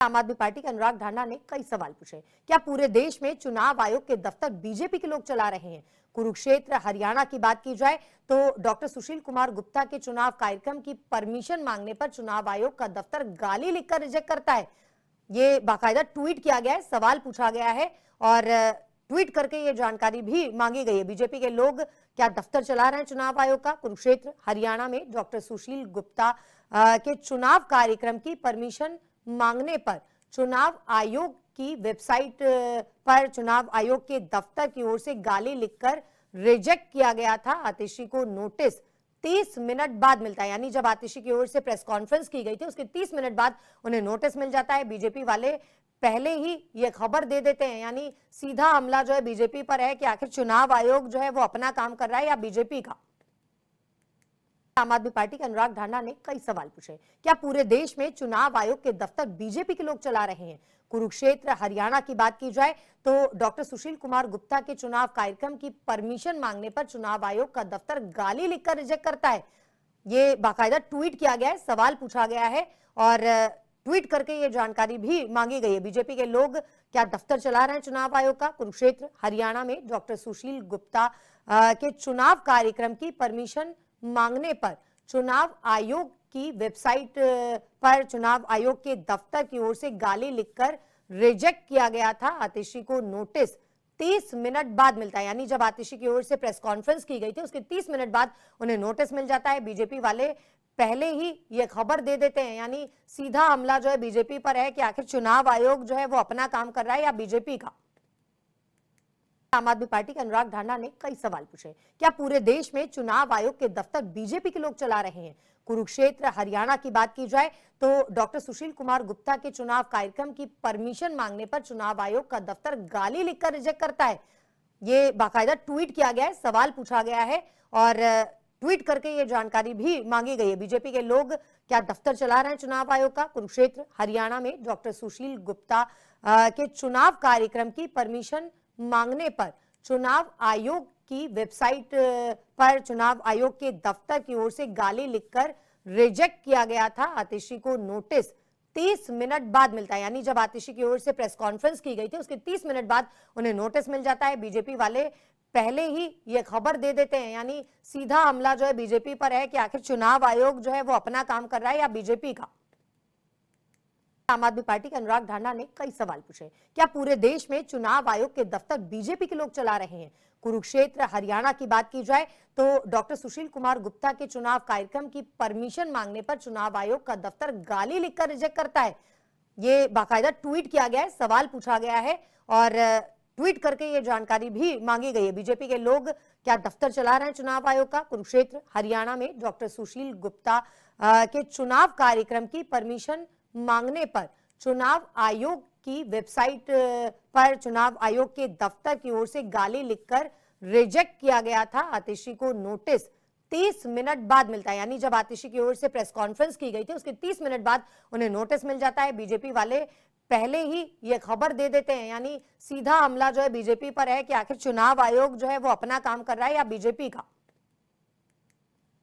आम आदमी पार्टी के अनुराग ढांडा ने कई सवाल पूछे। क्या पूरे देश में चुनाव आयोग के दफ्तर बीजेपी के लोग चला रहे हैं? कुरुक्षेत्र हरियाणा की बात की जाए तो डॉक्टर सुशील कुमार गुप्ता के चुनाव कार्यक्रम की परमिशन मांगने पर चुनाव आयोग का दफ्तर गाली लिखकर रिजेक्ट करता है। ये बाकायदा ट्वीट किया गया है, सवाल पूछा गया है और ट्वीट करके ये जानकारी भी मांगी गई है। बीजेपी के लोग क्या दफ्तर चला रहे हैं चुनाव आयोग का? कुरुक्षेत्र हरियाणा में डॉक्टर सुशील गुप्ता के चुनाव कार्यक्रम की परमिशन मांगने पर चुनाव आयोग की वेबसाइट पर चुनाव आयोग के दफ्तर की ओर से गाली लिखकर रिजेक्ट किया गया था। आतिशी को नोटिस 30 मिनट बाद मिलता है, यानी जब आतिशी की ओर से प्रेस कॉन्फ्रेंस की गई थी उसके 30 मिनट बाद उन्हें नोटिस मिल जाता है। बीजेपी वाले पहले ही ये खबर दे देते हैं, यानी सीधा हमला जो है बीजेपी पर है कि आखिर चुनाव आयोग जो है वो अपना काम कर रहा है या बीजेपी का। आम आदमी पार्टी के अनुराग ढांडा ने कई सवाल पूछे। क्या पूरे देश में चुनाव आयोग के दफ्तर बीजेपी के लोग चला रहे हैं? कुरुक्षेत्र हरियाणा की बात की जाए तो डॉक्टर सुशील कुमार गुप्ता के चुनाव कार्यक्रम की परमिशन मांगने पर चुनाव आयोग का दफ्तर गाली लिखकर रिजेक्ट करता है। ये बाकायदा ट्वीट किया गया है, सवाल पूछा गया है और ट्वीट करके ये जानकारी भी मांगी गई है। बीजेपी के लोग क्या दफ्तर चला रहे हैं चुनाव आयोग का? कुरुक्षेत्र हरियाणा में डॉक्टर सुशील गुप्ता के चुनाव कार्यक्रम की परमिशन मांगने पर चुनाव आयोग की वेबसाइट पर चुनाव आयोग के दफ्तर की ओर से गाली लिखकर रिजेक्ट किया गया था। आतिशी को नोटिस 30 मिनट बाद मिलता है, यानी जब आतिशी की ओर से प्रेस कॉन्फ्रेंस की गई थी उसके 30 मिनट बाद उन्हें नोटिस मिल जाता है। बीजेपी वाले पहले ही ये खबर दे देते हैं, यानी सीधा हमला जो है बीजेपी पर है कि आखिर चुनाव आयोग जो है वो अपना काम कर रहा है या बीजेपी का। आम आदमी पार्टी के अनुराग ढांडा ने कई सवाल पूछे। क्या पूरे देश में चुनाव आयोग के दफ्तर बीजेपी के लोग चला रहे हैं? कुरुक्षेत्र हरियाणा की बात की जाए तो डॉक्टर सुशील कुमार गुप्ता के चुनाव कार्यक्रम की परमिशन मांगने पर चुनाव आयोग का दफ्तर गाली लिखकर रिजेक्ट करता है। ये बाकायदा ट्वीट किया गया है, सवाल पूछा गया है और ट्वीट करके ये जानकारी भी मांगी गई है। बीजेपी के लोग क्या दफ्तर चला रहे हैं चुनाव आयोग का? कुरुक्षेत्र हरियाणा में डॉक्टर सुशील गुप्ता के चुनाव कार्यक्रम की परमिशन मांगने पर चुनाव आयोग की वेबसाइट पर चुनाव आयोग के दफ्तर की ओर से गाली लिखकर रिजेक्ट किया गया था। आतिशी को नोटिस 30 मिनट बाद मिलता है, यानी जब आतिशी की ओर से प्रेस कॉन्फ्रेंस की गई थी उसके 30 मिनट बाद उन्हें नोटिस मिल जाता है। बीजेपी वाले पहले ही ये खबर दे देते हैं, यानी सीधा हमला जो है बीजेपी पर है कि आखिर चुनाव आयोग जो है वो अपना काम कर रहा है या बीजेपी का। आम आदमी पार्टी के अनुराग ढांडा ने कई सवाल पूछे। क्या पूरे देश में चुनाव आयोग के दफ्तर बीजेपी के लोग चला रहे हैं? कुरुक्षेत्र हरियाणा की बात की जाए तो डॉक्टर सुशील कुमार गुप्ता के चुनाव कार्यक्रम की परमिशन मांगने पर चुनाव आयोग का दफ्तर गाली लिखकर रिजेक्ट करता है। ये बाकायदा ट्वीट किया गया है, सवाल पूछा गया है और ट्वीट करके ये जानकारी भी मांगी गई है। बीजेपी के लोग क्या दफ्तर चला रहे हैं चुनाव आयोग का? कुरुक्षेत्र हरियाणा में डॉक्टर सुशील गुप्ता के चुनाव कार्यक्रम की परमिशन मांगने पर चुनाव आयोग की वेबसाइट पर चुनाव आयोग के दफ्तर की ओर से गाली लिखकर रिजेक्ट किया गया था। आतिशी को नोटिस 30 मिनट बाद मिलता है, यानी जब आतिशी की ओर से प्रेस कॉन्फ्रेंस की गई थी उसके 30 मिनट बाद उन्हें नोटिस मिल जाता है। बीजेपी वाले पहले ही ये खबर दे देते हैं, यानी सीधा हमला जो है बीजेपी पर है कि आखिर चुनाव आयोग जो है वो अपना काम कर रहा है या बीजेपी का।